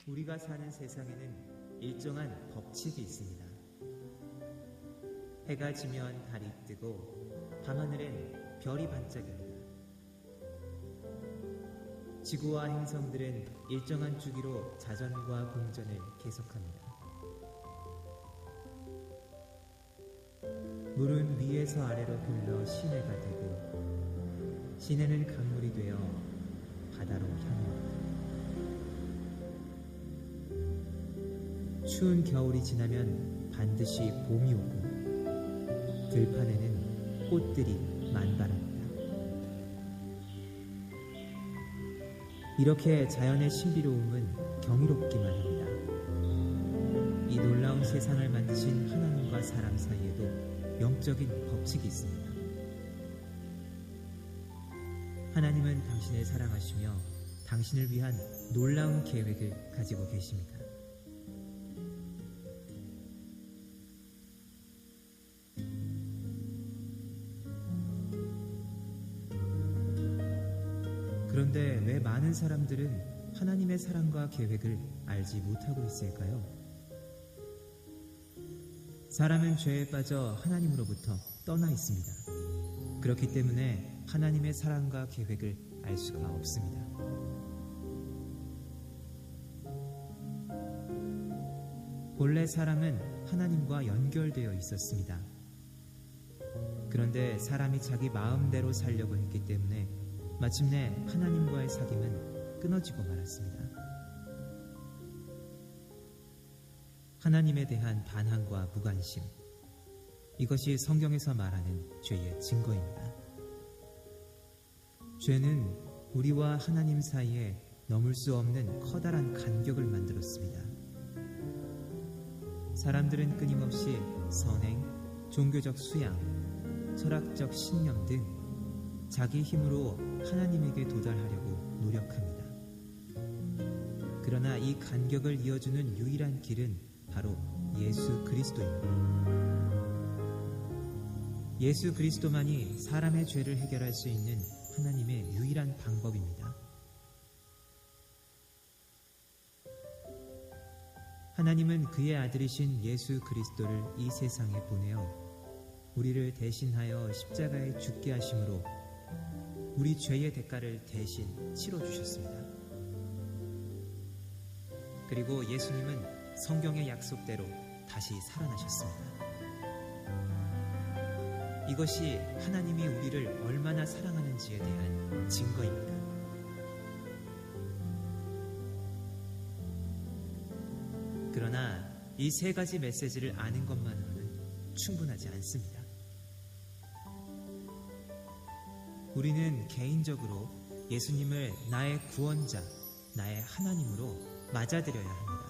우리가 사는 세상에는 일정한 법칙이 있습니다. 해가 지면 달이 뜨고 밤하늘엔 별이 반짝입니다. 지구와 행성들은 일정한 주기로 자전과 공전을 계속합니다. 물은 위에서 아래로 흘러 시내가 되고 시내는 강물이 되어 바다로 향합니다. 추운 겨울이 지나면 반드시 봄이 오고 들판에는 꽃들이 만발합니다. 이렇게 자연의 신비로움은 경이롭기만 합니다. 이 놀라운 세상을 만드신 하나님과 사람 사이에도 영적인 법칙이 있습니다. 하나님은 당신을 사랑하시며 당신을 위한 놀라운 계획을 가지고 계십니다. 그런데 왜 많은 사람들은 하나님의 사랑과 계획을 알지 못하고 있을까요? 사람은 죄에 빠져 하나님으로부터 떠나 있습니다. 그렇기 때문에 하나님의 사랑과 계획을 알 수가 없습니다. 본래 사람은 하나님과 연결되어 있었습니다. 그런데 사람이 자기 마음대로 살려고 했기 때문에 마침내 하나님과의 사귐은 끊어지고 말았습니다. 하나님에 대한 반항과 무관심, 이것이 성경에서 말하는 죄의 증거입니다. 죄는 우리와 하나님 사이에 넘을 수 없는 커다란 간격을 만들었습니다. 사람들은 끊임없이 선행, 종교적 수양, 철학적 신념 등 자기 힘으로 하나님에게 도달하려고 노력합니다. 그러나 이 간격을 이어주는 유일한 길은 바로 예수 그리스도입니다. 예수 그리스도만이 사람의 죄를 해결할 수 있는 하나님의 유일한 방법입니다. 하나님은 그의 아들이신 예수 그리스도를 이 세상에 보내어 우리를 대신하여 십자가에 죽게 하심으로 우리 죄의 대가를 대신 치러주셨습니다. 그리고 예수님은 성경의 약속대로 다시 살아나셨습니다. 이것이 하나님이 우리를 얼마나 사랑하는지에 대한 증거입니다. 그러나 이 세 가지 메시지를 아는 것만으로는 충분하지 않습니다. 우리는 개인적으로 예수님을 나의 구원자, 나의 하나님으로 맞아들여야 합니다.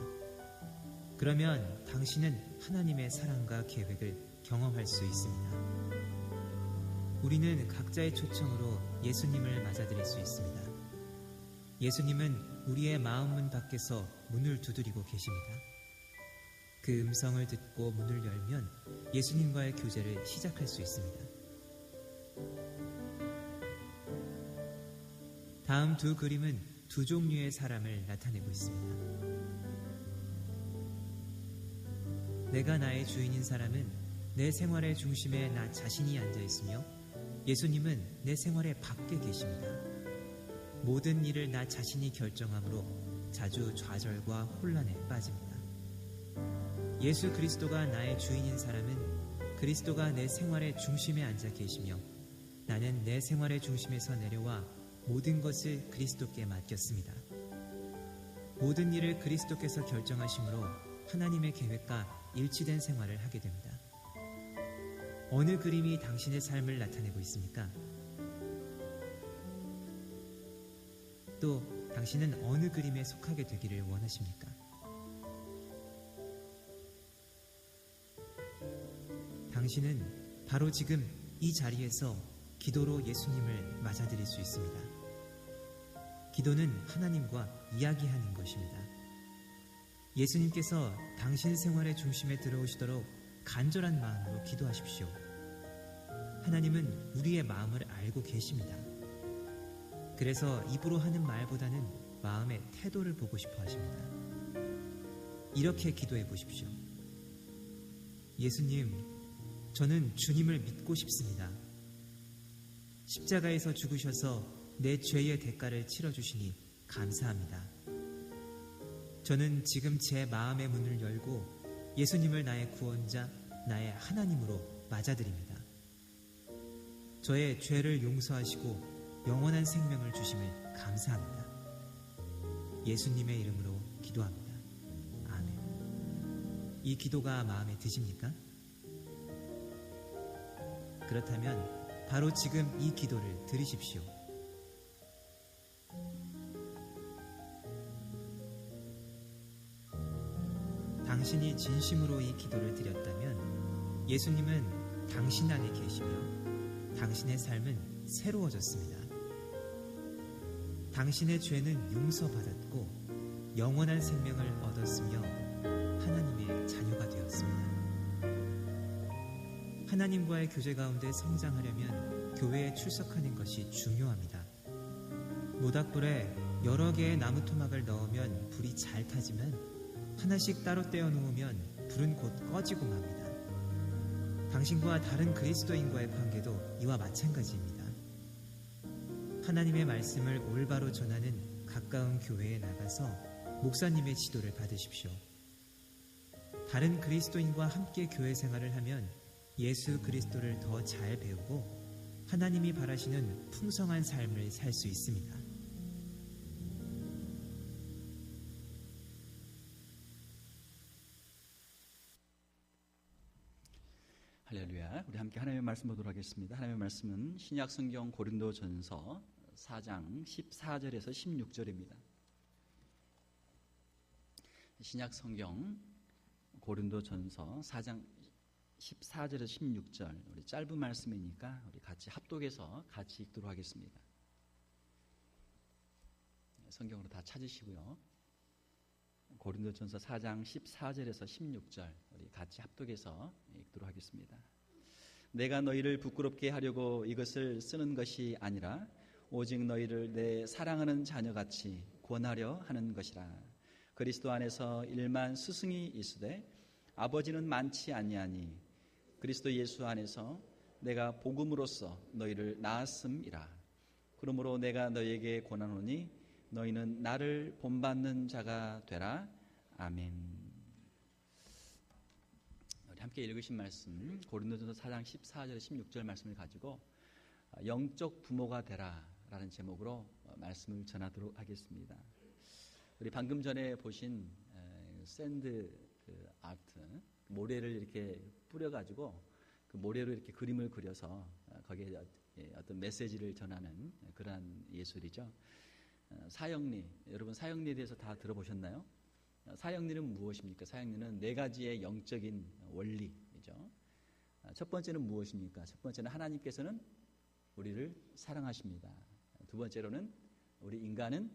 그러면 당신은 하나님의 사랑과 계획을 경험할 수 있습니다. 우리는 각자의 초청으로 예수님을 맞아들일 수 있습니다. 예수님은 우리의 마음문 밖에서 문을 두드리고 계십니다. 그 음성을 듣고 문을 열면 예수님과의 교제를 시작할 수 있습니다. 다음 두 그림은 두 종류의 사람을 나타내고 있습니다. 내가 나의 주인인 사람은 내 생활의 중심에 나 자신이 앉아 있으며 예수님은 내 생활의 밖에 계십니다. 모든 일을 나 자신이 결정하므로 자주 좌절과 혼란에 빠집니다. 예수 그리스도가 나의 주인인 사람은 그리스도가 내 생활의 중심에 앉아 계시며 나는 내 생활의 중심에서 내려와 모든 것을 그리스도께 맡겼습니다. 모든 일을 그리스도께서 결정하심으로 하나님의 계획과 일치된 생활을 하게 됩니다. 어느 그림이 당신의 삶을 나타내고 있습니까? 또 당신은 어느 그림에 속하게 되기를 원하십니까? 당신은 바로 지금 이 자리에서 기도로 예수님을 맞아들일 수 있습니다. 기도는 하나님과 이야기하는 것입니다. 예수님께서 당신 생활의 중심에 들어오시도록 간절한 마음으로 기도하십시오. 하나님은 우리의 마음을 알고 계십니다. 그래서 입으로 하는 말보다는 마음의 태도를 보고 싶어 하십니다. 이렇게 기도해 보십시오. 예수님, 저는 주님을 믿고 싶습니다. 십자가에서 죽으셔서 내 죄의 대가를 치러주시니 감사합니다. 저는 지금 제 마음의 문을 열고 예수님을 나의 구원자, 나의 하나님으로 맞아들입니다. 저의 죄를 용서하시고 영원한 생명을 주심을 감사합니다. 예수님의 이름으로 기도합니다. 아멘. 이 기도가 마음에 드십니까? 그렇다면 바로 지금 이 기도를 들으십시오. 당신이 진심으로 이 기도를 드렸다면 예수님은 당신 안에 계시며 당신의 삶은 새로워졌습니다. 당신의 죄는 용서받았고 영원한 생명을 얻었으며 하나님의 자녀가 되었습니다. 하나님과의 교제 가운데 성장하려면 교회에 출석하는 것이 중요합니다. 모닥불에 여러 개의 나무 토막을 넣으면 불이 잘 타지만 하나씩 따로 떼어 놓으면 불은 곧 꺼지고 맙니다. 당신과 다른 그리스도인과의 관계도 이와 마찬가지입니다. 하나님의 말씀을 올바로 전하는 가까운 교회에 나가서 목사님의 지도를 받으십시오. 다른 그리스도인과 함께 교회 생활을 하면 예수 그리스도를 더 잘 배우고 하나님이 바라시는 풍성한 삶을 살 수 있습니다. 할렐루야. 우리 함께 하나님의 말씀 보도록 하겠습니다. 하나님의 말씀은 신약 성경 고린도전서 4장 14절에서 16절입니다. 신약 성경 고린도전서 4장 14절에서 16절, 우리 짧은 말씀이니까 우리 같이 합독해서 같이 읽도록 하겠습니다. 성경으로 다 찾으시고요. 고린도전서 4장 14절에서 16절 우리 같이 합독해서 읽도록 하겠습니다. 내가 너희를 부끄럽게 하려고 이것을 쓰는 것이 아니라 오직 너희를 내 사랑하는 자녀같이 권하려 하는 것이라. 그리스도 안에서 일만 스승이 있으되 아버지는 많지 아니하니 그리스도 예수 안에서 내가 복음으로써 너희를 낳았음이라. 그러므로 내가 너희에게 권하노니 너희는 나를 본받는 자가 되라. 아멘. 우리 함께 읽으신 말씀 고린도전서 4장 14절 16절 말씀을 가지고 영적 부모가 되라 라는 제목으로 말씀을 전하도록 하겠습니다. 우리 방금 전에 보신 샌드 아트, 모래를 이렇게 뿌려가지고 그 모래로 이렇게 그림을 그려서 거기에 어떤 메시지를 전하는 그러한 예술이죠. 사형리, 여러분 사형리에 대해서 다 들어보셨나요? 사형리는 무엇입니까? 사형리는 네 가지의 영적인 원리이죠. 첫 번째는 무엇입니까? 첫 번째는 하나님께서는 우리를 사랑하십니다. 두 번째로는 우리 인간은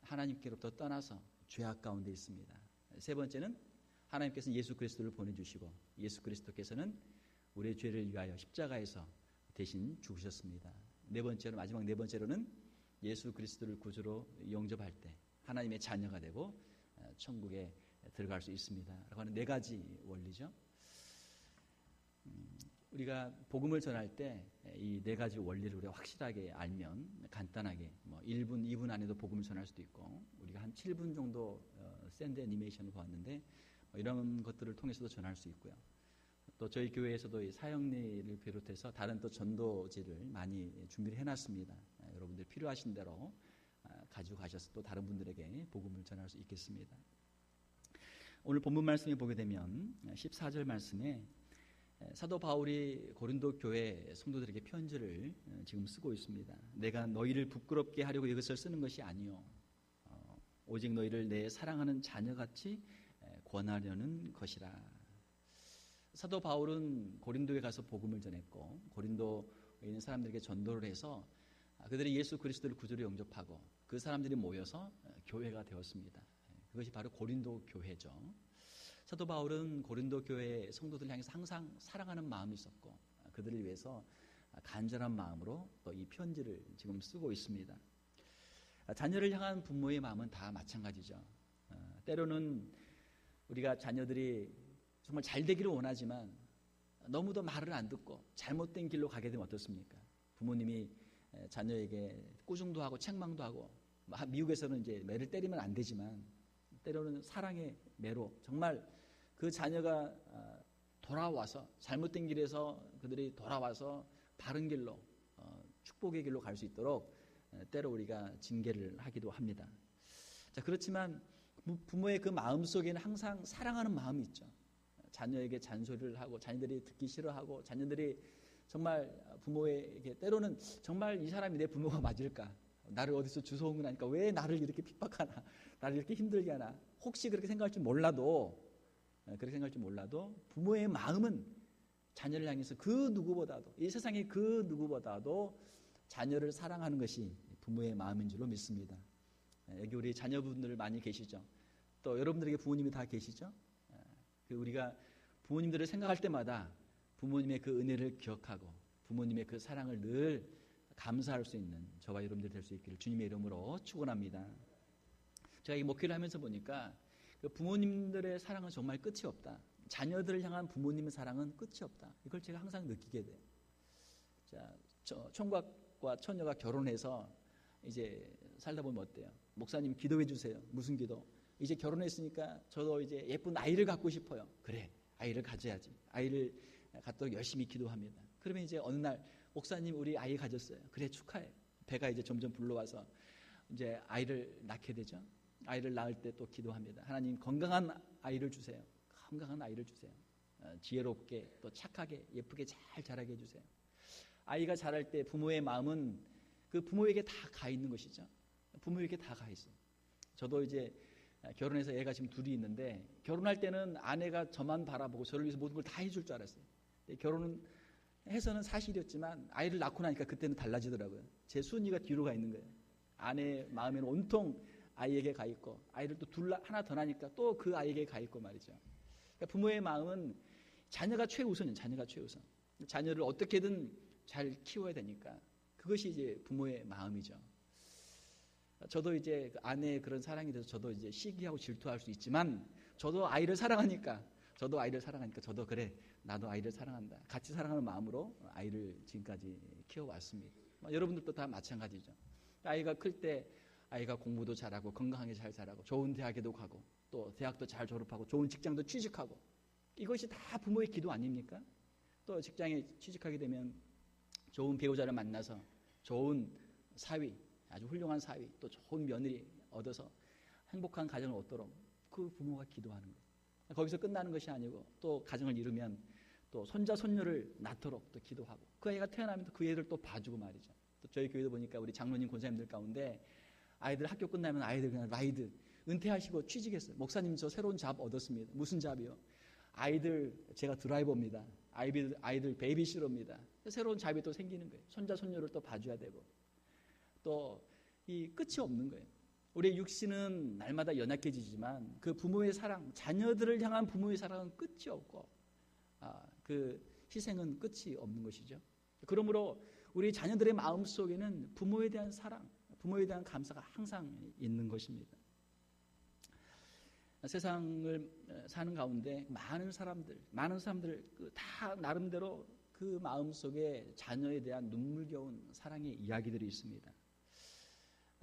하나님께로부터 떠나서 죄악 가운데 있습니다. 세 번째는 하나님께서는 예수 그리스도를 보내주시고 예수 그리스도께서는 우리의 죄를 위하여 십자가에서 대신 죽으셨습니다. 네 번째로, 마지막 네 번째로는 예수 그리스도를 구주로 영접할 때 하나님의 자녀가 되고 천국에 들어갈 수 있습니다. 라고 하는 네 가지 원리죠. 우리가 복음을 전할 때 이 네 가지 원리를 우리가 확실하게 알면 간단하게 1분, 2분 안에도 복음을 전할 수도 있고, 우리가 한 7분 정도 샌드 애니메이션을 보았는데 이런 것들을 통해서도 전할 수 있고요. 또 저희 교회에서도 이 사형리를 비롯해서 다른 또 전도지를 많이 준비를 해놨습니다. 여러분들 필요하신 대로 가지고 가셔서 또 다른 분들에게 복음을 전할 수 있겠습니다. 오늘 본문 말씀에 보게 되면 14절 말씀에 사도 바울이 고린도 교회 성도들에게 편지를 지금 쓰고 있습니다. 내가 너희를 부끄럽게 하려고 이것을 쓰는 것이 아니요 오직 너희를 내 사랑하는 자녀같이 권하려는 것이라. 사도 바울은 고린도에 가서 복음을 전했고 고린도에 있는 사람들에게 전도를 해서 그들이 예수 그리스도를 구주로 영접하고 그 사람들이 모여서 교회가 되었습니다. 그것이 바로 고린도 교회죠. 사도 바울은 고린도 교회 성도들을 향해서 항상 사랑하는 마음이 있었고 그들을 위해서 간절한 마음으로 또 이 편지를 지금 쓰고 있습니다. 자녀를 향한 부모의 마음은 다 마찬가지죠. 때로는 우리가 자녀들이 정말 잘 되기를 원하지만 너무도 말을 안 듣고 잘못된 길로 가게 되면 어떻습니까? 부모님이 자녀에게 꾸중도 하고 책망도 하고, 미국에서는 이제 매를 때리면 안 되지만 때로는 사랑의 매로 정말 그 자녀가 돌아와서 잘못된 길에서 그들이 돌아와서 바른 길로, 축복의 길로 갈 수 있도록 때로 우리가 징계를 하기도 합니다. 자, 그렇지만 부모의 그 마음 속에는 항상 사랑하는 마음이 있죠. 자녀에게 잔소리를 하고 자녀들이 듣기 싫어하고 자녀들이 정말 부모에게 때로는 정말 이 사람이 내 부모가 맞을까? 나를 어디서 주워온 건 아니까 왜 나를 이렇게 핍박하나? 나를 이렇게 힘들게 하나? 혹시 그렇게 생각할지 몰라도 부모의 마음은 자녀를 향해서 그 누구보다도, 이 세상의 그 누구보다도 자녀를 사랑하는 것이 부모의 마음인 줄로 믿습니다. 여기 우리 자녀분들 많이 계시죠? 또 여러분들에게 부모님이 다 계시죠? 우리가 부모님들을 생각할 때마다 부모님의 그 은혜를 기억하고 부모님의 그 사랑을 늘 감사할 수 있는 저와 여러분들이 될 수 있기를 주님의 이름으로 축원합니다. 제가 이 목회를 하면서 보니까 그 부모님들의 사랑은 정말 끝이 없다. 자녀들을 향한 부모님의 사랑은 끝이 없다. 이걸 제가 항상 느끼게 돼요. 자, 총각과 처녀가 결혼해서 이제 살다 보면 어때요? 목사님 기도해 주세요. 무슨 기도? 이제 결혼했으니까 저도 이제 예쁜 아이를 갖고 싶어요. 그래, 아이를 가져야지. 아이를 갖도록 열심히 기도합니다. 그러면 이제 어느 날 목사님 우리 아이 가졌어요. 그래, 축하해. 배가 이제 점점 불러와서 이제 아이를 낳게 되죠. 아이를 낳을 때 또 기도합니다. 하나님 건강한 아이를 주세요. 건강한 아이를 주세요. 지혜롭게 또 착하게 예쁘게 잘 자라게 해주세요. 아이가 자랄 때 부모의 마음은 그 부모에게 다 가 있는 것이죠. 부모에게 다 가 있어요. 저도 이제 결혼해서 애가 지금 둘이 있는데 결혼할 때는 아내가 저만 바라보고 저를 위해서 모든 걸 다 해줄 줄 알았어요. 결혼은 해서는 사실이었지만 아이를 낳고 나니까 그때는 달라지더라고요. 제 순위가 뒤로 가 있는 거예요. 아내의 마음에는 온통 아이에게 가 있고 아이를 또 하나 더 나니까 또 그 아이에게 가 있고 말이죠. 그러니까 부모의 마음은 자녀가 최우선이에요. 자녀가 최우선. 자녀를 어떻게든 잘 키워야 되니까 그것이 이제 부모의 마음이죠. 저도 이제 아내의 그런 사랑이 돼서 저도 이제 시기하고 질투할 수 있지만 저도 아이를 사랑하니까 저도 그래, 나도 아이를 사랑한다. 같이 사랑하는 마음으로 아이를 지금까지 키워왔습니다. 여러분들도 다 마찬가지죠. 아이가 클 때 아이가 공부도 잘하고 건강하게 잘 자라고 좋은 대학에도 가고 또 대학도 잘 졸업하고 좋은 직장도 취직하고 이것이 다 부모의 기도 아닙니까? 또 직장에 취직하게 되면 좋은 배우자를 만나서 좋은 사위, 아주 훌륭한 사위, 또 좋은 며느리 얻어서 행복한 가정을 얻도록 그 부모가 기도하는 거예요. 거기서 끝나는 것이 아니고 또 가정을 이루면 또 손자 손녀를 낳도록 또 기도하고 그 아이가 태어나면 그 애를 또 봐주고 말이죠. 또 저희 교회도 보니까 우리 장로님 권사님들 가운데 아이들 학교 끝나면 아이들 그냥 라이드 은퇴하시고 취직했어요. 목사님 저 새로운 잡 얻었습니다. 무슨 잡이요? 아이들 제가 드라이버입니다. 아이들 베이비시터입니다. 새로운 잡이 또 생기는 거예요. 손자 손녀를 또 봐줘야 되고 또 이 끝이 없는 거예요. 우리의 육신은 날마다 연약해지지만 그 부모의 사랑, 자녀들을 향한 부모의 사랑은 끝이 없고 그 희생은 끝이 없는 것이죠. 그러므로 우리 자녀들의 마음 속에는 부모에 대한 사랑, 부모에 대한 감사가 항상 있는 것입니다. 세상을 사는 가운데 많은 사람들 다 나름대로 그 마음 속에 자녀에 대한 눈물겨운 사랑의 이야기들이 있습니다.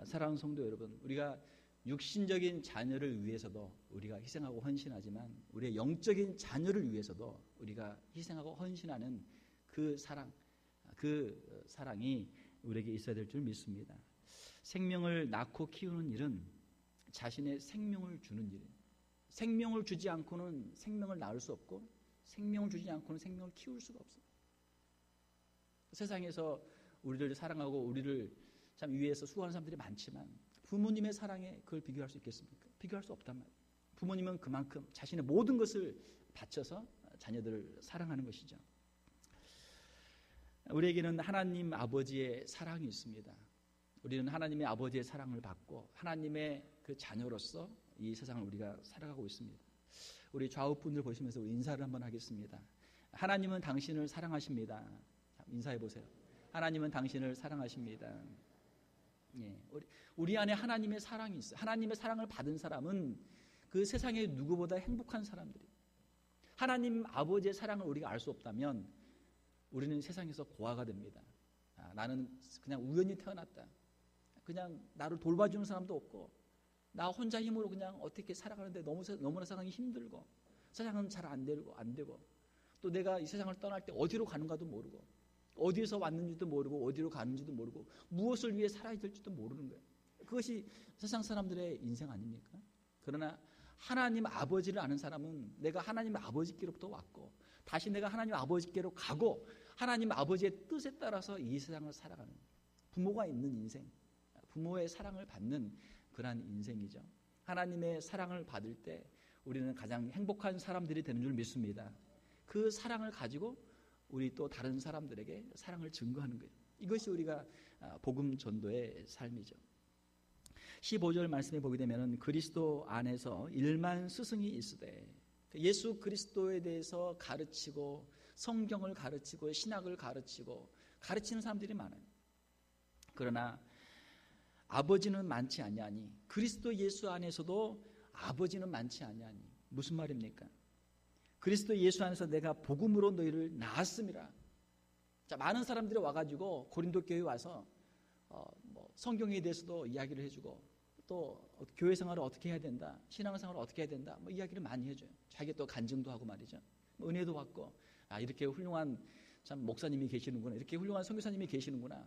사랑하는 성도 여러분, 우리가 육신적인 자녀를 위해서도 우리가 희생하고 헌신하지만 우리의 영적인 자녀를 위해서도 우리가 희생하고 헌신하는 그 사랑이 우리에게 있어야 될 줄 믿습니다. 생명을 낳고 키우는 일은 자신의 생명을 주는 일이에요. 생명을 주지 않고는 생명을 낳을 수 없고 생명을 주지 않고는 생명을 키울 수가 없어요. 세상에서 우리를 사랑하고 우리를 참 위해서 수고하는 사람들이 많지만 부모님의 사랑에 그걸 비교할 수 있겠습니까? 비교할 수 없단 말이에요. 부모님은 그만큼 자신의 모든 것을 바쳐서 자녀들을 사랑하는 것이죠. 우리에게는 하나님 아버지의 사랑이 있습니다. 우리는 하나님의 아버지의 사랑을 받고 하나님의 그 자녀로서 이 세상을 우리가 살아가고 있습니다. 우리 좌우분들 보시면서 우리 인사를 한번 하겠습니다. 하나님은 당신을 사랑하십니다. 인사해 보세요. 하나님은 당신을 사랑하십니다. 예, 우리 안에 하나님의 사랑이 있어요. 하나님의 사랑을 받은 사람은 그 세상에 누구보다 행복한 사람들이. 하나님 아버지의 사랑을 우리가 알 수 없다면 우리는 세상에서 고아가 됩니다. 나는 그냥 우연히 태어났다. 그냥 나를 돌봐주는 사람도 없고 나 혼자 힘으로 그냥 어떻게 살아가는데 너무나 세상이 힘들고 세상은 잘 안 되고 또 내가 이 세상을 떠날 때 어디로 가는가도 모르고 어디에서 왔는지도 모르고 어디로 가는지도 모르고 무엇을 위해 살아야 될지도 모르는 거예요. 그것이 세상 사람들의 인생 아닙니까? 그러나 하나님 아버지를 아는 사람은 내가 하나님 아버지께로부터 왔고 다시 내가 하나님 아버지께로 가고 하나님 아버지의 뜻에 따라서 이 세상을 살아가는 부모가 있는 인생, 부모의 사랑을 받는 그러한 인생이죠. 하나님의 사랑을 받을 때 우리는 가장 행복한 사람들이 되는 줄 믿습니다. 그 사랑을 가지고 우리 또 다른 사람들에게 사랑을 증거하는 거예요. 이것이 우리가 복음 전도의 삶이죠. 15절 말씀에 보게 되면 그리스도 안에서 1만 스승이 있으되, 예수 그리스도에 대해서 가르치고 성경을 가르치고 신학을 가르치고 가르치는 사람들이 많아요. 그러나 아버지는 많지 아니하니, 그리스도 예수 안에서도 아버지는 많지 아니하니. 무슨 말입니까? 그리스도 예수 안에서 내가 복음으로 너희를 낳았음이라. 자, 많은 사람들이 와가지고 고린도 교회에 와서 성경에 대해서도 이야기를 해주고 또 교회 생활을 어떻게 해야 된다, 신앙생활을 어떻게 해야 된다, 이야기를 많이 해줘요. 자기 또 간증도 하고 말이죠. 은혜도 받고, 이렇게 훌륭한 참 목사님이 계시는구나, 이렇게 훌륭한 선교사님이 계시는구나.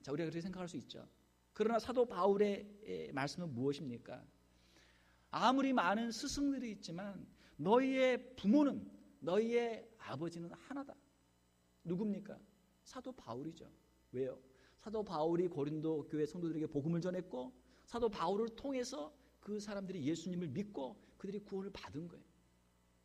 자, 우리가 그렇게 생각할 수 있죠. 그러나 사도 바울의 말씀은 무엇입니까? 아무리 많은 스승들이 있지만 너희의 부모는, 너희의 아버지는 하나다. 누굽니까? 사도 바울이죠. 왜요? 사도 바울이 고린도 교회 성도들에게 복음을 전했고 사도 바울을 통해서 그 사람들이 예수님을 믿고 그들이 구원을 받은 거예요.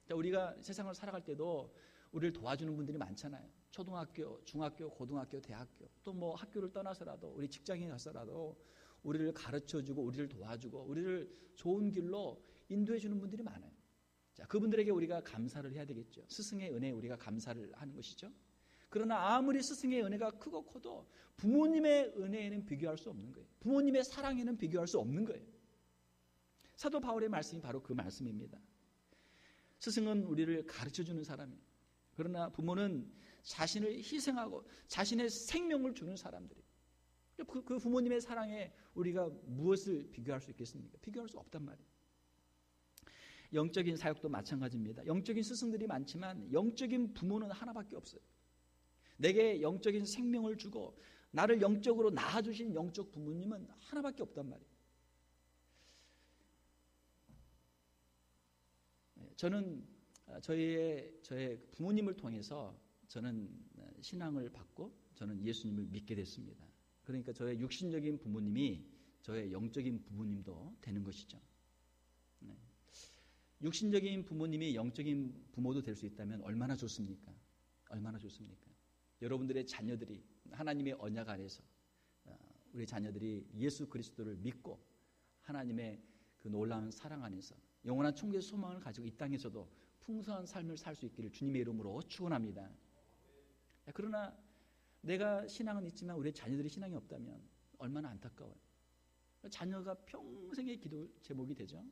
자, 우리가 세상을 살아갈 때도 우리를 도와주는 분들이 많잖아요. 초등학교, 중학교, 고등학교, 대학교, 또 학교를 떠나서라도 우리 직장에 가서라도 우리를 가르쳐주고 우리를 도와주고 우리를 좋은 길로 인도해 주는 분들이 많아요. 자, 그분들에게 우리가 감사를 해야 되겠죠. 스승의 은혜에 우리가 감사를 하는 것이죠. 그러나 아무리 스승의 은혜가 크고 커도 부모님의 은혜에는 비교할 수 없는 거예요. 부모님의 사랑에는 비교할 수 없는 거예요. 사도 바울의 말씀이 바로 그 말씀입니다. 스승은 우리를 가르쳐주는 사람이에요. 그러나 부모는 자신을 희생하고 자신의 생명을 주는 사람들이에요. 그 부모님의 사랑에 우리가 무엇을 비교할 수 있겠습니까? 비교할 수 없단 말이에요. 영적인 사역도 마찬가지입니다. 영적인 스승들이 많지만 영적인 부모는 하나밖에 없어요. 내게 영적인 생명을 주고 나를 영적으로 낳아주신 영적 부모님은 하나밖에 없단 말이에요. 저는 저의 부모님을 통해서 저는 신앙을 받고 저는 예수님을 믿게 됐습니다. 그러니까 저의 육신적인 부모님이 저의 영적인 부모님도 되는 것이죠. 네. 육신적인 부모님이 영적인 부모도 될 수 있다면 얼마나 좋습니까? 얼마나 좋습니까? 여러분들의 자녀들이 하나님의 언약 안에서 우리 자녀들이 예수 그리스도를 믿고 하나님의 그 놀라운 사랑 안에서 영원한 천국의 소망을 가지고 이 땅에서도 풍성한 삶을 살 수 있기를 주님의 이름으로 축원합니다. 그러나 내가 신앙은 있지만 우리 자녀들이 신앙이 없다면 얼마나 안타까워요. 자녀가 평생의 기도 제목이 되죠.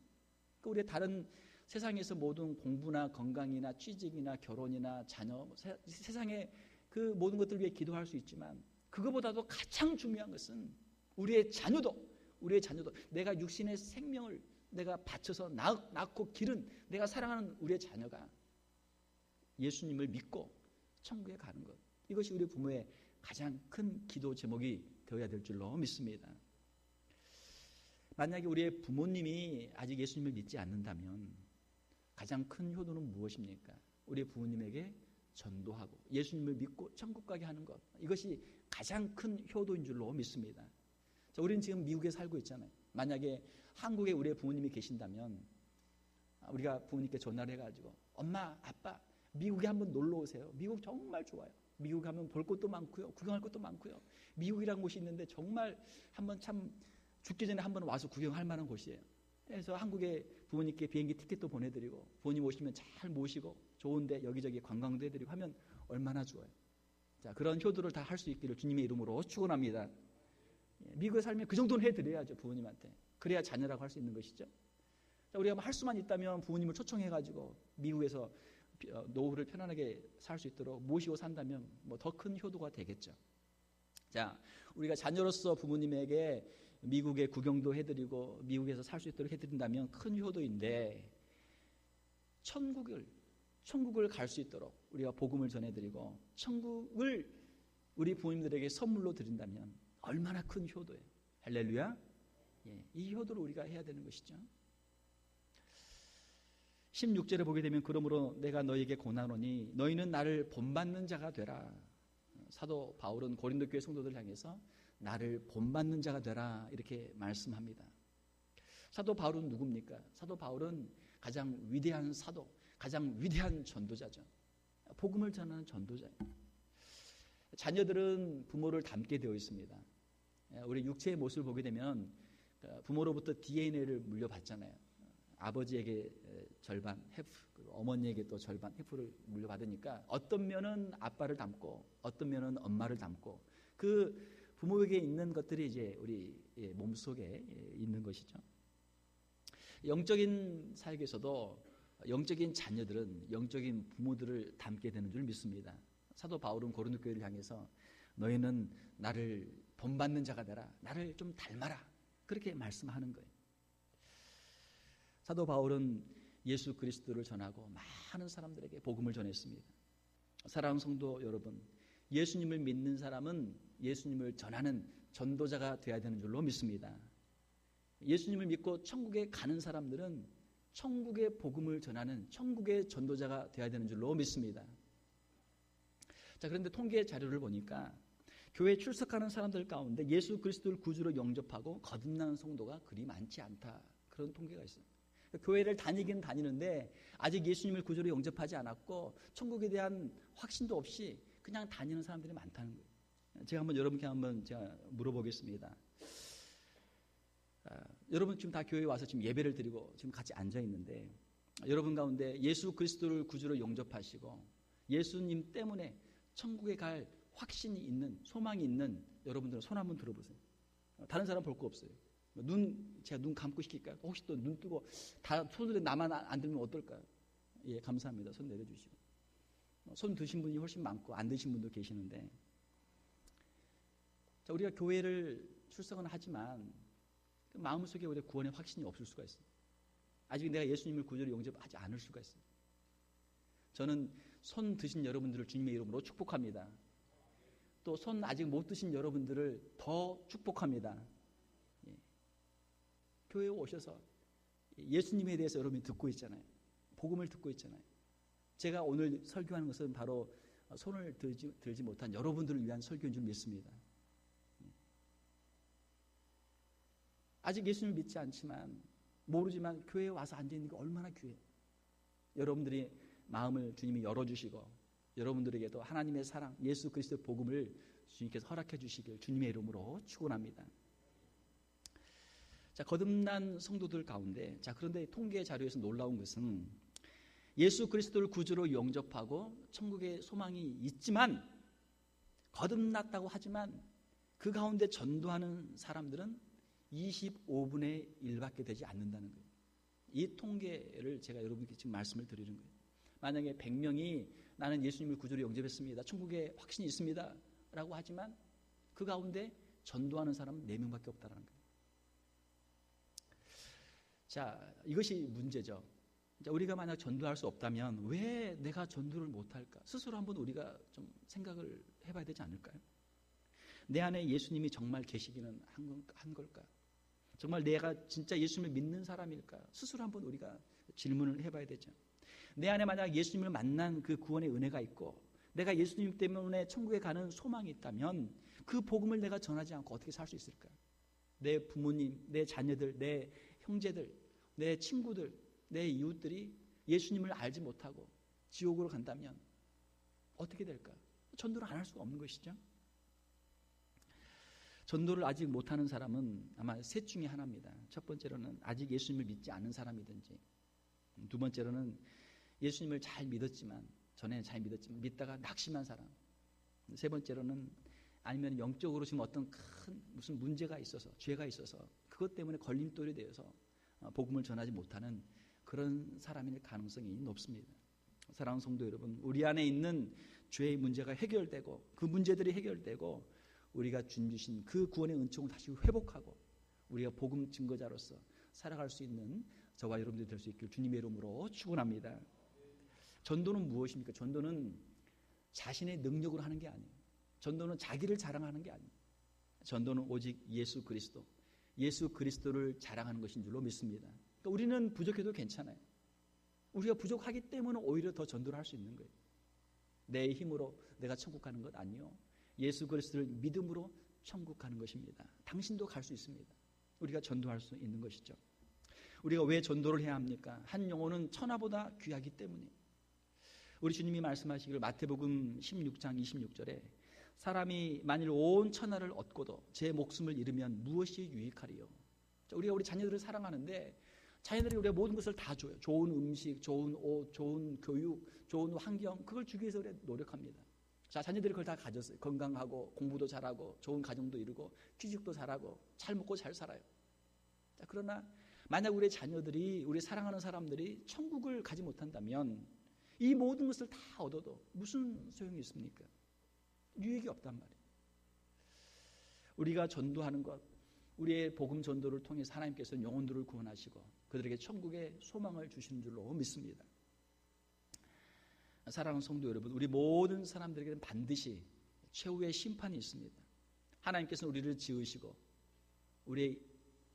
우리 다른 세상에서 모든 공부나 건강이나 취직이나 결혼이나 자녀, 세상의 그 모든 것들을 위해 기도할 수 있지만 그거보다도 가장 중요한 것은 우리의 자녀도 내가 육신의 생명을 내가 바쳐서 낳고 기른 내가 사랑하는 우리의 자녀가 예수님을 믿고 천국에 가는 것, 이것이 우리 부모의 가장 큰 기도 제목이 되어야 될 줄로 믿습니다. 만약에 우리의 부모님이 아직 예수님을 믿지 않는다면 가장 큰 효도는 무엇입니까? 우리 부모님에게 전도하고 예수님을 믿고 천국 가게 하는 것, 이것이 가장 큰 효도인 줄로 믿습니다. 자, 우리는 지금 미국에 살고 있잖아요. 만약에 한국에 우리의 부모님이 계신다면 우리가 부모님께 전화를 해가지고 엄마, 아빠 미국에 한번 놀러 오세요. 미국 정말 좋아요. 미국 가면 볼 것도 많고요, 구경할 것도 많고요. 미국이라는 곳이 있는데 정말 한번 참 죽기 전에 한번 와서 구경할 만한 곳이에요. 그래서 한국에 부모님께 비행기 티켓도 보내드리고 부모님 오시면 잘 모시고 좋은데 여기저기 관광도 해드리고 하면 얼마나 좋아요. 자, 그런 효도를 다 할 수 있기를 주님의 이름으로 축원합니다. 미국에 살면 그 정도는 해드려야죠, 부모님한테. 그래야 자녀라고 할 수 있는 것이죠. 우리가 할 수만 있다면 부모님을 초청해가지고 미국에서 노후를 편안하게 살 수 있도록 모시고 산다면 뭐 더 큰 효도가 되겠죠. 자, 우리가 자녀로서 부모님에게 미국에 구경도 해드리고 미국에서 살 수 있도록 해드린다면 큰 효도인데, 천국을 갈 수 있도록 우리가 복음을 전해드리고 천국을 우리 부모님들에게 선물로 드린다면 얼마나 큰 효도예요. 할렐루야. 예, 이 효도를 우리가 해야 되는 것이죠. 16절에 보게 되면 그러므로 내가 너희에게 권하노니 너희는 나를 본받는 자가 되라. 사도 바울은 고린도 교회 성도들 향해서 나를 본받는 자가 되라 이렇게 말씀합니다. 사도 바울은 누굽니까? 사도 바울은 가장 위대한 사도, 가장 위대한 전도자죠. 복음을 전하는 전도자예요. 자녀들은 부모를 닮게 되어 있습니다. 우리 육체의 모습을 보게 되면 부모로부터 DNA를 물려받잖아요. 아버지에게 절반 해프, 어머니에게 또 절반 해프를 물려받으니까 어떤 면은 아빠를 닮고 어떤 면은 엄마를 닮고 그 부모에게 있는 것들이 이제 우리 몸속에 있는 것이죠. 영적인 사역에서도 영적인 자녀들은 영적인 부모들을 닮게 되는 줄 믿습니다. 사도 바울은 고린도 교회를 향해서 너희는 나를 본받는 자가 되라, 나를 좀 닮아라, 그렇게 말씀하는 거예요. 사도 바울은 예수 그리스도를 전하고 많은 사람들에게 복음을 전했습니다. 사랑하는 성도 여러분, 예수님을 믿는 사람은 예수님을 전하는 전도자가 되어야 되는 줄로 믿습니다. 예수님을 믿고 천국에 가는 사람들은 천국의 복음을 전하는 천국의 전도자가 되어야 되는 줄로 믿습니다. 자, 그런데 통계 자료를 보니까 교회에 출석하는 사람들 가운데 예수 그리스도를 구주로 영접하고 거듭나는 성도가 그리 많지 않다, 그런 통계가 있어요. 교회를 다니긴 다니는데 아직 예수님을 구주로 영접하지 않았고 천국에 대한 확신도 없이 그냥 다니는 사람들이 많다는 거예요. 제가 한번 여러분께 제가 물어보겠습니다. 여러분 지금 다 교회에 와서 지금 예배를 드리고 지금 같이 앉아 있는데, 여러분 가운데 예수 그리스도를 구주로 영접하시고 예수님 때문에 천국에 갈 확신이 있는, 소망이 있는 여러분들은 손 한번 들어보세요. 다른 사람 볼 거 없어요. 제가 눈 감고 시킬까요? 혹시 또 눈 뜨고 다 손으로 나만 안 들면 어떨까요? 예, 감사합니다. 손 내려주시고. 손 드신 분이 훨씬 많고 안 드신 분도 계시는데, 자, 우리가 교회를 출석은 하지만 그 마음속에 우리 구원의 확신이 없을 수가 있어요. 아직 내가 예수님을 구주로 영접하지 않을 수가 있어요. 저는 손 드신 여러분들을 주님의 이름으로 축복합니다. 또 손 아직 못 드신 여러분들을 더 축복합니다. 예. 교회에 오셔서 예수님에 대해서 여러분이 듣고 있잖아요. 복음을 듣고 있잖아요. 제가 오늘 설교하는 것은 바로 손을 들지 못한 여러분들을 위한 설교인 줄 믿습니다. 아직 예수님을 믿지 않지만 모르지만 교회에 와서 앉아있는 게 얼마나 귀해요. 여러분들이 마음을 주님이 열어주시고 여러분들에게도 하나님의 사랑, 예수 그리스도의 복음을 주님께서 허락해 주시길 주님의 이름으로 축원합니다. 자, 거듭난 성도들 가운데, 자, 그런데 통계 자료에서 놀라운 것은 예수 그리스도를 구주로 영접하고 천국의 소망이 있지만 거듭났다고 하지만 그 가운데 전도하는 사람들은 25분의 1밖에 되지 않는다는 거예요. 이 통계를 제가 여러분께 지금 말씀을 드리는 거예요. 만약에 100명이 나는 예수님을 구주로 영접했습니다, 천국에 확신이 있습니다 라고 하지만 그 가운데 전도하는 사람은 4명밖에 없다는 거예요. 자, 이것이 문제죠. 자, 우리가 만약 전도할 수 없다면 왜 내가 전도를 못할까? 스스로 한번 우리가 좀 생각을 해봐야 되지 않을까요? 내 안에 예수님이 정말 계시기는 한 걸까? 정말 내가 진짜 예수님을 믿는 사람일까? 스스로 한번 우리가 질문을 해봐야 되죠. 내 안에 만약 예수님을 만난 그 구원의 은혜가 있고 내가 예수님 때문에 천국에 가는 소망이 있다면 그 복음을 내가 전하지 않고 어떻게 살 수 있을까? 내 부모님, 내 자녀들, 내 형제들, 내 친구들, 내 이웃들이 예수님을 알지 못하고 지옥으로 간다면 어떻게 될까? 전도를 안 할 수가 없는 것이죠. 전도를 아직 못하는 사람은 아마 셋 중에 하나입니다. 첫 번째로는 아직 예수님을 믿지 않는 사람이든지, 두 번째로는 예수님을 잘 믿었지만, 전에는 잘 믿었지만 믿다가 낙심한 사람, 세 번째로는 아니면 영적으로 지금 어떤 큰 무슨 문제가 있어서, 죄가 있어서 그것 때문에 걸림돌이 되어서 복음을 전하지 못하는 그런 사람일 가능성이 높습니다. 사랑하는 성도 여러분, 우리 안에 있는 죄의 문제가 해결되고 그 문제들이 해결되고 우리가 주님 주신 그 구원의 은총을 다시 회복하고 우리가 복음 증거자로서 살아갈 수 있는 저와 여러분들이 될 수 있길 주님의 이름으로 축원합니다. 전도는 무엇입니까? 전도는 자신의 능력으로 하는 게 아니에요. 전도는 자기를 자랑하는 게 아니에요. 전도는 오직 예수 그리스도를 자랑하는 것인 줄로 믿습니다. 그러니까 우리는 부족해도 괜찮아요. 우리가 부족하기 때문에 오히려 더 전도를 할 수 있는 거예요. 내 힘으로 내가 천국 가는 것 아니요, 예수 그리스도를 믿음으로 천국 가는 것입니다. 당신도 갈 수 있습니다. 우리가 전도할 수 있는 것이죠. 우리가 왜 전도를 해야 합니까? 한 영혼은 천하보다 귀하기 때문에. 우리 주님이 말씀하시기를 마태복음 16장 26절에 사람이 만일 온 천하를 얻고도 제 목숨을 잃으면 무엇이 유익하리요? 우리가 우리 자녀들을 사랑하는데 자녀들이 우리가 모든 것을 다 줘요. 좋은 음식, 좋은 옷, 좋은 교육, 좋은 환경, 그걸 주기 위해서 우리가 노력합니다. 자, 자녀들이 그걸 다 가졌어요. 건강하고 공부도 잘하고 좋은 가정도 이루고 취직도 잘하고 잘 먹고 잘 살아요. 자, 그러나 만약 우리 자녀들이, 우리 사랑하는 사람들이 천국을 가지 못한다면 이 모든 것을 다 얻어도 무슨 소용이 있습니까? 유익이 없단 말이에요. 우리가 전도하는 것, 우리의 복음 전도를 통해서 하나님께서 영혼들을 구원하시고 그들에게 천국의 소망을 주시는 줄로 믿습니다. 사랑하는 성도 여러분, 우리 모든 사람들에게는 반드시 최후의 심판이 있습니다. 하나님께서는 우리를 지으시고 우리의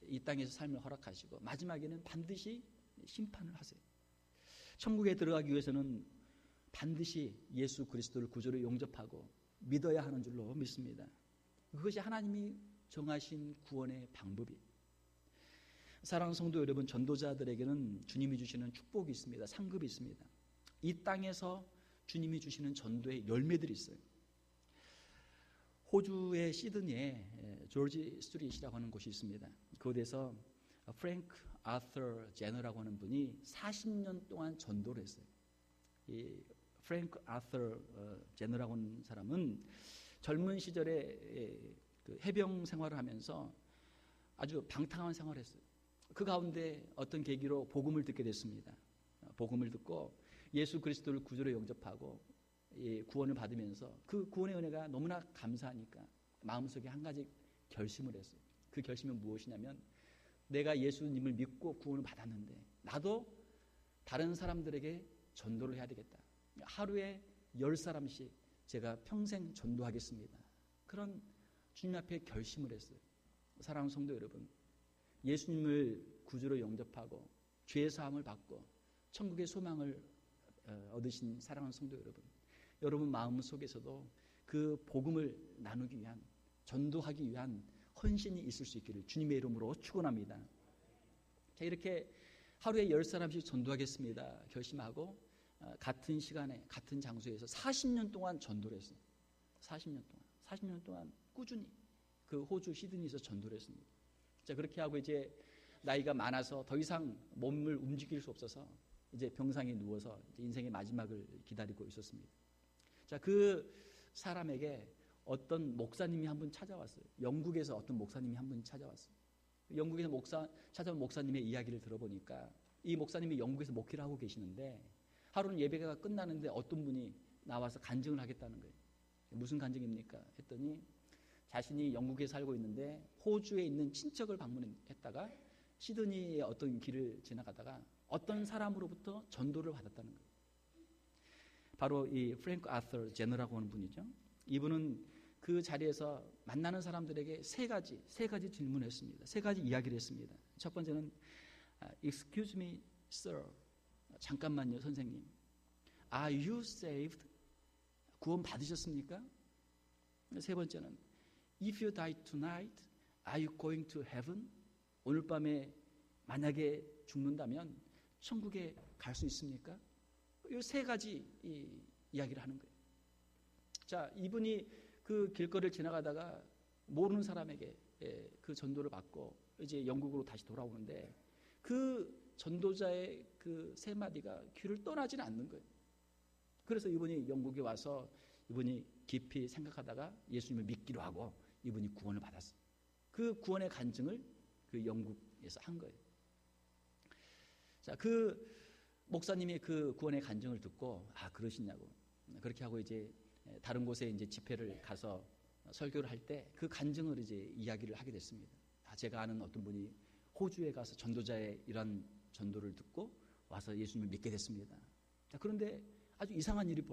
이 땅에서 삶을 허락하시고 마지막에는 반드시 심판을 하세요. 천국에 들어가기 위해서는 반드시 예수 그리스도를 구주로 영접하고 믿어야 하는 줄로 믿습니다. 그것이 하나님이 정하신 구원의 방법이에요. 사랑하는 성도 여러분, 전도자들에게는 주님이 주시는 축복이 있습니다. 상급이 있습니다. 이 땅에서 주님이 주시는 전도의 열매들이 있어요. 호주의 시드니에 조지 스트리트라고 하는 곳이 있습니다. 그곳에서 프랭크 아서 제너라고 하는 분이 40년 동안 전도를 했어요. 이 프랭크 아서 제너라고 하는 사람은 젊은 시절에 그 해병 생활을 하면서 아주 방탕한 생활을 했어요. 그 가운데 어떤 계기로 복음을 듣게 됐습니다. 복음을 듣고 예수 그리스도를 구주로 영접하고 구원을 받으면서 그 구원의 은혜가 너무나 감사하니까 마음속에 한 가지 결심을 했어요. 그 결심은 무엇이냐면 내가 예수님을 믿고 구원을 받았는데 나도 다른 사람들에게 전도를 해야 되겠다. 하루에 10사람씩 제가 평생 전도하겠습니다. 그런 주님 앞에 결심을 했어요. 사랑하는 성도 여러분, 예수님을 구주로 영접하고 죄 사함을 받고 천국의 소망을 얻으신 사랑하는 성도 여러분, 여러분 마음 속에서도 그 복음을 나누기 위한, 전도하기 위한 헌신이 있을 수 있기를 주님의 이름으로 축원합니다. 자, 이렇게 하루에 10사람씩 전도하겠습니다 결심하고 같은 시간에 같은 장소에서 40년 동안 전도를 했어요. 40년 동안 꾸준히 그 호주 시드니에서 전도를 했습니다. 자, 그렇게 하고 이제 나이가 많아서 더 이상 몸을 움직일 수 없어서 이제 병상에 누워서 이제 인생의 마지막을 기다리고 있었습니다. 자, 그 사람에게 어떤 목사님이 한 분 찾아왔어요. 영국에서 어떤 목사님이 한 분 찾아왔어요. 영국에서 찾아온 목사님의 이야기를 들어보니까 이 목사님이 영국에서 목회를 하고 계시는데 하루는 예배가 끝나는데 어떤 분이 나와서 간증을 하겠다는 거예요. 무슨 간증입니까? 했더니 자신이 영국에 살고 있는데 호주에 있는 친척을 방문했다가 시드니의 어떤 길을 지나가다가 어떤 사람으로부터 전도를 받았다는 거예요. 바로 이 프랭크 아서 제너라고 하는 분이죠. 이분은 그 자리에서 만나는 사람들에게 세 가지 질문을 했습니다. 세 가지 이야기를 했습니다. 첫 번째는 Excuse me, sir. 잠깐만요, 선생님. Are you saved? 구원 받으셨습니까? 세 번째는 If you die tonight, are you going to heaven? 오늘 밤에 만약에 죽는다면 천국에 갈 수 있습니까? 이 세 가지 이야기를 하는 거예요. 자, 이분이 그 길거리를 지나가다가 모르는 사람에게 그 전도를 받고 이제 영국으로 다시 돌아오는데 그 전도자의 그 세 마디가 귀를 떠나지는 않는 거예요. 그래서 이분이 영국에 와서 이분이 깊이 생각하다가 예수님을 믿기로 하고 이분이 구원을 받았어요. 그 구원의 간증을 그 영국에서 한 거예요. 자, 그 목사님이 그 구원의 간증을 듣고 그러시냐고 그렇게 하고 이제 다른 곳에 이제 집회를 가서 설교를 할 때 그 간증을 이제 이야기를 하게 됐습니다. 제가 아는 어떤 분이 호주에 가서 전도자의 이런 전도를 듣고 와서 예수님을 믿게 됐습니다. 자, 그런데 아주 이상한 일이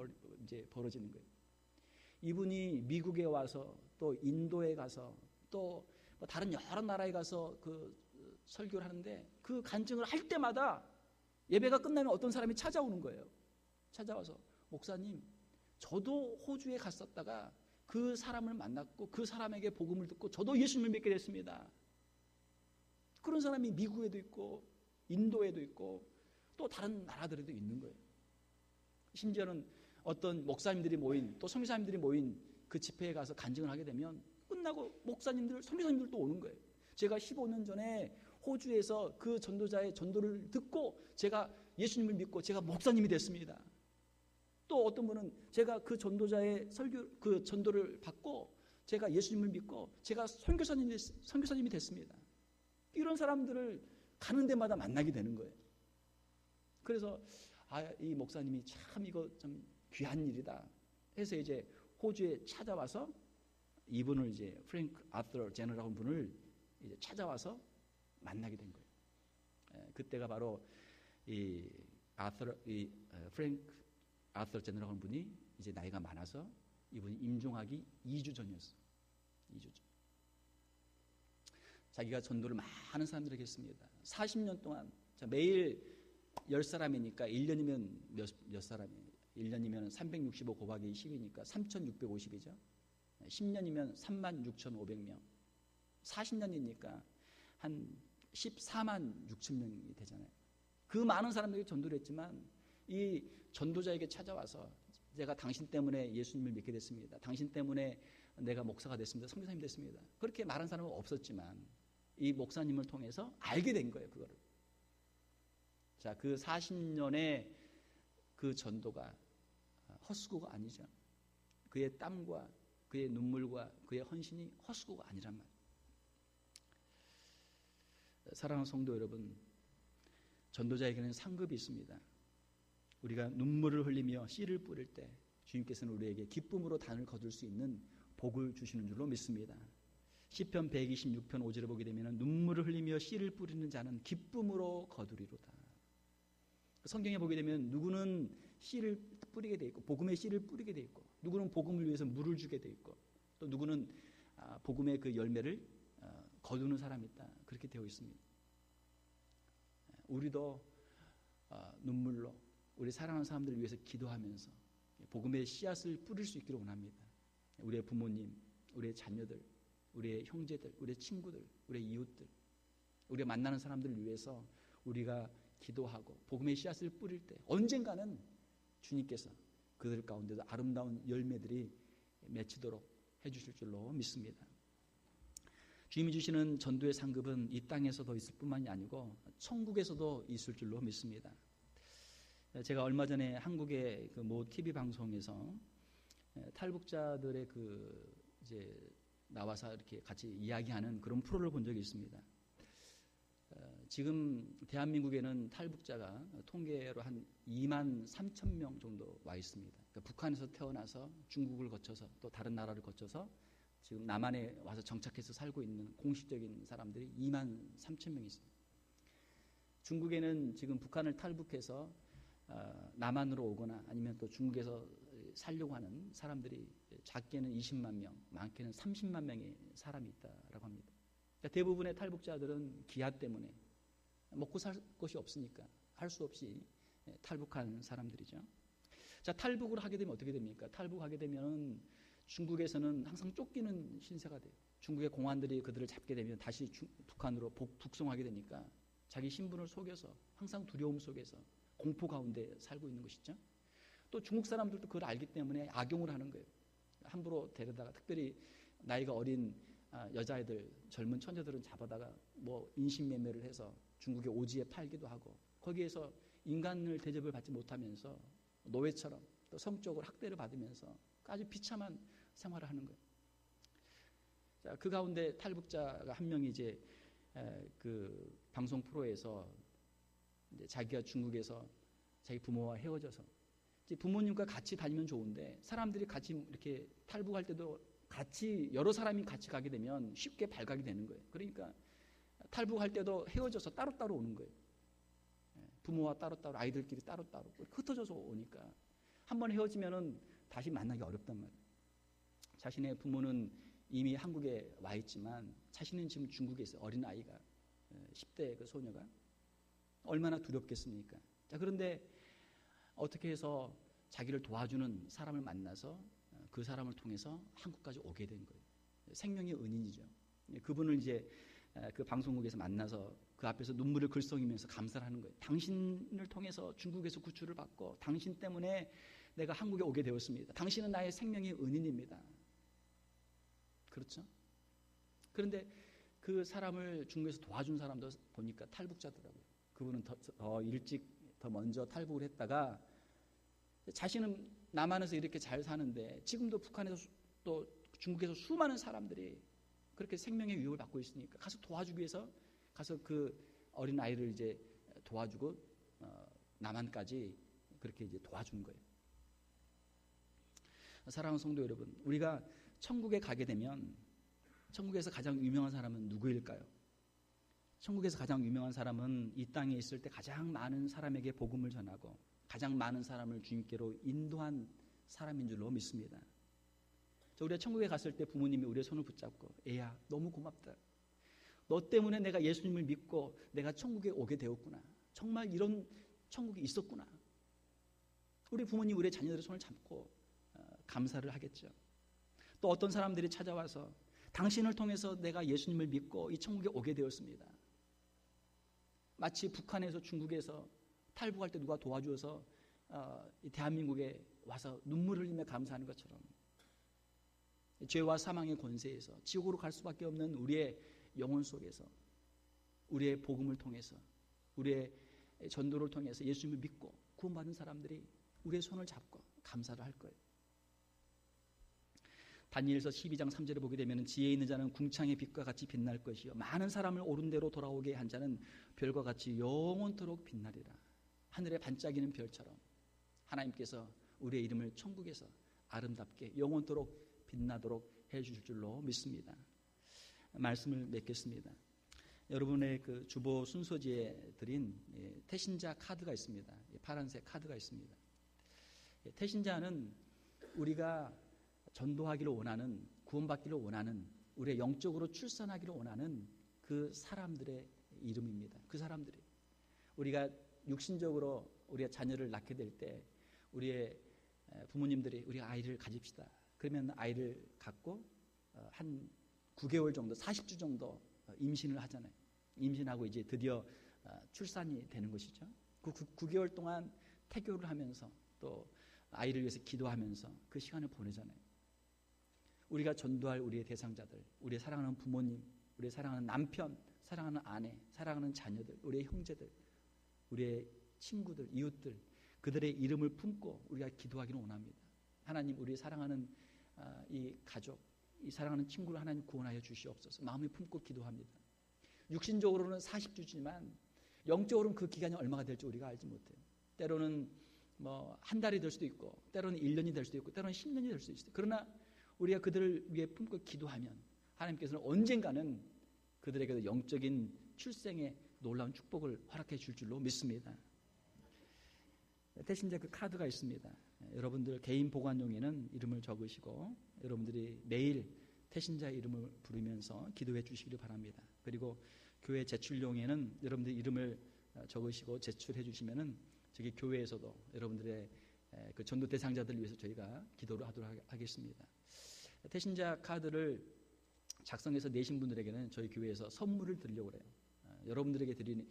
이제 벌어지는 거예요. 이분이 미국에 와서 또 인도에 가서 또 다른 여러 나라에 가서 그 설교를 하는데 그 간증을 할 때마다 예배가 끝나면 어떤 사람이 찾아오는 거예요. 찾아와서 목사님, 저도 호주에 갔었다가 그 사람을 만났고 그 사람에게 복음을 듣고 저도 예수님을 믿게 됐습니다. 그런 사람이 미국에도 있고 인도에도 있고 또 다른 나라들에도 있는 거예요. 심지어는 어떤 목사님들이 모인 또 선교사님들이 모인 그 집회에 가서 간증을 하게 되면 끝나고 목사님들, 선교사님들도 오는 거예요. 제가 15년 전에 호주에서 그 전도자의 전도를 듣고 제가 예수님을 믿고 제가 목사님이 됐습니다. 또 어떤 분은 제가 그 전도자의 그 전도를 받고 제가 예수님을 믿고 제가 선교사님이 됐습니다. 이런 사람들을 가는 데마다 만나게 되는 거예요. 그래서 이 목사님이 참 이거 좀 귀한 일이다 해서 이제 호주에 찾아와서 이분을 이제 프랭크 아서 제너라는 분을 이제 찾아와서 만나게 된 거예요. 그때가 바로 이 프랭크 아서 제너라는 분이 이제 나이가 많아서 이분이 임종하기 2주 전이었어요. 2주 전. 자기가 전도를 많은 사람들에게 했습니다. 40년 동안 매일 10사람이니까 1년이면 몇 사람이에요? 1년이면 365 곱하기 10이니까 3650이죠. 10년이면 36,500명. 40년이니까 한 14만 6천 명이 되잖아요. 그 많은 사람들에게 전도를 했지만 이 전도자에게 찾아와서 제가 당신 때문에 예수님을 믿게 됐습니다. 당신 때문에 내가 목사가 됐습니다. 선교사님 됐습니다. 그렇게 말한 사람은 없었지만 이 목사님을 통해서 알게 된 거예요. 그거를. 자, 그 40년의 그 전도가 헛수고가 아니죠. 그의 땀과 그의 눈물과 그의 헌신이 헛수고가 아니란 말이에요. 사랑하는 성도 여러분, 전도자에게는 상급이 있습니다. 우리가 눈물을 흘리며 씨를 뿌릴 때 주님께서는 우리에게 기쁨으로 단을 거둘 수 있는 복을 주시는 줄로 믿습니다. 시편 126편 5절에 보게 되면 눈물을 흘리며 씨를 뿌리는 자는 기쁨으로 거두리로다. 성경에 보게 되면 누구는 씨를 뿌리게 돼 있고 복음의 씨를 뿌리게 돼 있고 누구는 복음을 위해서 물을 주게 돼 있고 또 누구는 복음의 그 열매를 거두는 사람이 있다. 그렇게 되어 있습니다. 우리도 눈물로 우리 사랑하는 사람들을 위해서 기도하면서 복음의 씨앗을 뿌릴 수 있기를 원합니다. 우리의 부모님, 우리의 자녀들, 우리의 형제들, 우리의 친구들, 우리의 이웃들, 우리가 만나는 사람들을 위해서 우리가 기도하고 복음의 씨앗을 뿌릴 때 언젠가는 주님께서 그들 가운데도 아름다운 열매들이 맺히도록 해주실 줄로 믿습니다. 주님이 주시는 전도의 상급은 이 땅에서도 있을 뿐만이 아니고 천국에서도 있을 줄로 믿습니다. 제가 얼마 전에 한국의 그 모 TV 방송에서 탈북자들의 그 이제 나와서 이렇게 같이 이야기하는 그런 프로를 본 적이 있습니다. 지금 대한민국에는 탈북자가 통계로 한 2만 3천 명 정도 와 있습니다. 그러니까 북한에서 태어나서 중국을 거쳐서 또 다른 나라를 거쳐서 지금 남한에 와서 정착해서 살고 있는 공식적인 사람들이 2만 3천 명이 있습니다. 중국에는 지금 북한을 탈북해서 남한으로 오거나 아니면 또 중국에서 살려고 하는 사람들이 작게는 20만 명, 많게는 30만 명의 사람이 있다라고 합니다. 그러니까 대부분의 탈북자들은 기아 때문에 먹고 살 것이 없으니까 할 수 없이 탈북한 사람들이죠. 자, 탈북을 하게 되면 어떻게 됩니까? 탈북하게 되면 중국에서는 항상 쫓기는 신세가 돼요. 중국의 공안들이 그들을 잡게 되면 다시 북한으로 북송하게 되니까 자기 신분을 속여서 항상 두려움 속에서 공포 가운데 살고 있는 것이죠. 또 중국 사람들도 그걸 알기 때문에 악용을 하는 거예요. 함부로 데려다가 특별히 나이가 어린 여자애들, 젊은 처녀들은 잡아다가 뭐 인신매매를 해서 중국의 오지에 팔기도 하고 거기에서 인간을 대접을 받지 못하면서 노예처럼 또 성적으로 학대를 받으면서 아주 비참한 생활을 하는 거예요. 자, 그 가운데 탈북자가 한 명이 이제 그 방송 프로에서 이제 자기가 중국에서 자기 부모와 헤어져서 이제 부모님과 같이 다니면 좋은데 사람들이 같이 이렇게 탈북할 때도 같이 여러 사람이 같이 가게 되면 쉽게 발각이 되는 거예요. 그러니까 탈북할 때도 헤어져서 따로따로 오는 거예요. 부모와 따로따로, 아이들끼리 따로따로 흩어져서 오니까 한 번 헤어지면은 다시 만나기 어렵단 말이에요. 자신의 부모는 이미 한국에 와 있지만 자신은 지금 중국에 있어요. 어린 아이가 10대 그 소녀가 얼마나 두렵겠습니까? 자, 그런데 어떻게 해서 자기를 도와주는 사람을 만나서 그 사람을 통해서 한국까지 오게 된 거예요. 생명의 은인이죠. 그분을 이제 그 방송국에서 만나서 그 앞에서 눈물을 글썽이면서 감사를 하는 거예요. 당신을 통해서 중국에서 구출을 받고 당신 때문에 내가 한국에 오게 되었습니다. 당신은 나의 생명의 은인입니다. 그렇죠? 그런데 그 사람을 중국에서 도와준 사람도 보니까 탈북자더라고요. 그분은 더 일찍 더 먼저 탈북을 했다가 자신은 남한에서 이렇게 잘 사는데 지금도 북한에서 또 중국에서 수많은 사람들이 그렇게 생명의 위협을 받고 있으니까 가서 도와주기 위해서 가서 그 어린 아이를 이제 도와주고 남한까지 그렇게 이제 도와준 거예요. 사랑하는 성도 여러분, 우리가 천국에 가게 되면 천국에서 가장 유명한 사람은 누구일까요? 천국에서 가장 유명한 사람은 이 땅에 있을 때 가장 많은 사람에게 복음을 전하고 가장 많은 사람을 주님께로 인도한 사람인 줄로 믿습니다. 우리가 천국에 갔을 때 부모님이 우리의 손을 붙잡고 애야 너무 고맙다. 너 때문에 내가 예수님을 믿고 내가 천국에 오게 되었구나. 정말 이런 천국이 있었구나. 우리 부모님 우리의 자녀들의 손을 잡고 감사를 하겠죠. 또 어떤 사람들이 찾아와서 당신을 통해서 내가 예수님을 믿고 이 천국에 오게 되었습니다. 마치 북한에서 중국에서 탈북할 때 누가 도와주어서 대한민국에 와서 눈물을 흘리며 감사하는 것처럼 죄와 사망의 권세에서 지옥으로 갈 수밖에 없는 우리의 영혼 속에서 우리의 복음을 통해서 우리의 전도를 통해서 예수님을 믿고 구원받은 사람들이 우리의 손을 잡고 감사를 할 거예요. 다니엘서 12장 3절에 보게 되면 지혜 있는 자는 궁창의 빛과 같이 빛날 것이요 많은 사람을 옳은 대로 돌아오게 한 자는 별과 같이 영원토록 빛나리라. 하늘에 반짝이는 별처럼 하나님께서 우리의 이름을 천국에서 아름답게 영원토록 빛나도록 해주실 줄로 믿습니다. 말씀을 맺겠습니다. 여러분의 그 주보 순서지에 드린 태신자 카드가 있습니다. 파란색 카드가 있습니다. 태신자는 우리가 전도하기를 원하는, 구원받기를 원하는, 우리의 영적으로 출산하기를 원하는 그 사람들의 이름입니다. 그 사람들이 우리가 육신적으로 우리가 자녀를 낳게 될 때 우리의 부모님들이 우리 아이를 가집시다. 그러면 아이를 갖고 한 9개월 정도, 40주 정도 임신을 하잖아요. 임신하고 이제 드디어 출산이 되는 것이죠. 그 9개월 동안 태교를 하면서 또 아이를 위해서 기도하면서 그 시간을 보내잖아요. 우리가 전도할 우리의 대상자들, 우리의 사랑하는 부모님, 우리의 사랑하는 남편, 사랑하는 아내, 사랑하는 자녀들, 우리의 형제들, 우리의 친구들, 이웃들, 그들의 이름을 품고 우리가 기도하기를 원합니다. 하나님, 우리 사랑하는 이 가족, 이 사랑하는 친구를 하나님 구원하여 주시옵소서. 마음에 품고 기도합니다. 육신적으로는 40주지만 영적으로는 그 기간이 얼마가 될지 우리가 알지 못해요. 때로는 뭐 한 달이 될 수도 있고 때로는 1년이 될 수도 있고 때로는 10년이 될 수도 있어요. 그러나 우리가 그들을 위해 품고 기도하면 하나님께서는 언젠가는 그들에게도 영적인 출생의 놀라운 축복을 허락해 줄 줄로 믿습니다. 태신자 그 카드가 있습니다. 여러분들 개인 보관용에는 이름을 적으시고 여러분들이 매일 태신자 이름을 부르면서 기도해 주시기를 바랍니다. 그리고 교회 제출용에는 여러분들 이름을 적으시고 제출해 주시면은 저기 교회에서도 여러분들의 그 전도 대상자들을 위해서 저희가 기도를 하도록 하겠습니다. 태신자 카드를 작성해서 내신 분들에게는 저희 교회에서 선물을 드리려고 그래요. 여러분들에게 드리는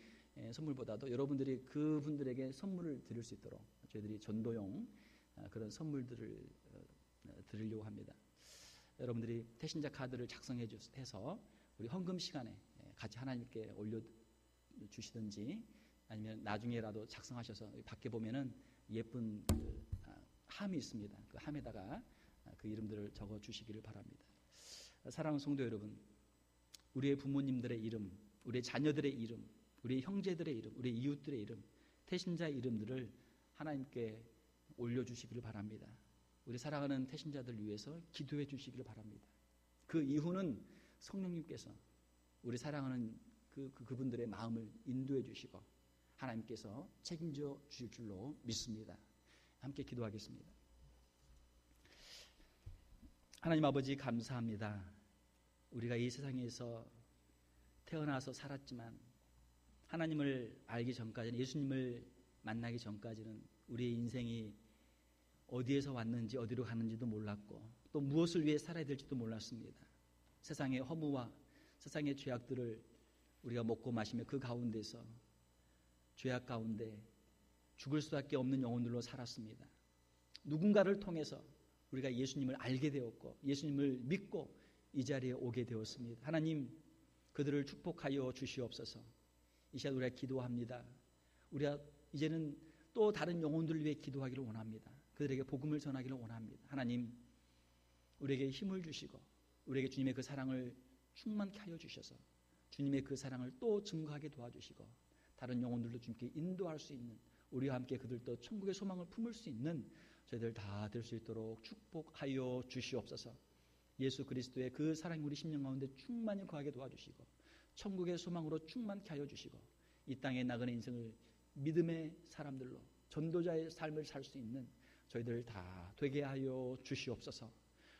선물보다도 여러분들이 그분들에게 선물을 드릴 수 있도록 저희들이 전도용 그런 선물들을 드리려고 합니다. 여러분들이 태신자 카드를 작성해서 우리 헌금 시간에 같이 하나님께 올려주시든지 아니면 나중에라도 작성하셔서 밖에 보면은 예쁜 그 함이 있습니다. 그 함에다가 그 이름들을 적어 주시기를 바랍니다. 사랑하는 성도 여러분, 우리의 부모님들의 이름, 우리의 자녀들의 이름, 우리의 형제들의 이름, 우리의 이웃들의 이름, 태신자 이름들을 하나님께 올려주시기를 바랍니다. 우리 사랑하는 태신자들 위해서 기도해 주시기를 바랍니다. 그 이후는 성령님께서 우리 사랑하는 그분들의 마음을 인도해 주시고 하나님께서 책임져 주실 줄로 믿습니다. 함께 기도하겠습니다. 하나님 아버지 감사합니다. 우리가 이 세상에서 태어나서 살았지만 하나님을 알기 전까지는, 예수님을 만나기 전까지는 우리의 인생이 어디에서 왔는지 어디로 가는지도 몰랐고 또 무엇을 위해 살아야 될지도 몰랐습니다. 세상의 허무와 세상의 죄악들을 우리가 먹고 마시며 그 가운데서 죄악 가운데 죽을 수밖에 없는 영혼들로 살았습니다. 누군가를 통해서 우리가 예수님을 알게 되었고 예수님을 믿고 이 자리에 오게 되었습니다. 하나님, 그들을 축복하여 주시옵소서. 이 시간 우리가 기도합니다. 우리가 이제는 또 다른 영혼들을 위해 기도하기를 원합니다. 그들에게 복음을 전하기를 원합니다. 하나님, 우리에게 힘을 주시고 우리에게 주님의 그 사랑을 충만케 하여 주셔서 주님의 그 사랑을 또 증거하게 도와주시고 다른 영혼들도 주님께 인도할 수 있는, 우리와 함께 그들도 천국의 소망을 품을 수 있는 저희들 다 될 수 있도록 축복하여 주시옵소서. 예수 그리스도의 그 사랑이 우리 심령 가운데 충만히 거하게 도와주시고 천국의 소망으로 충만케 하여 주시고 이 땅에 나그네 인생을 믿음의 사람들로 전도자의 삶을 살 수 있는 저희들 다 되게 하여 주시옵소서.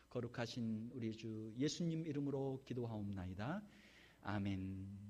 거룩하신 우리 주 예수님 이름으로 기도하옵나이다. 아멘.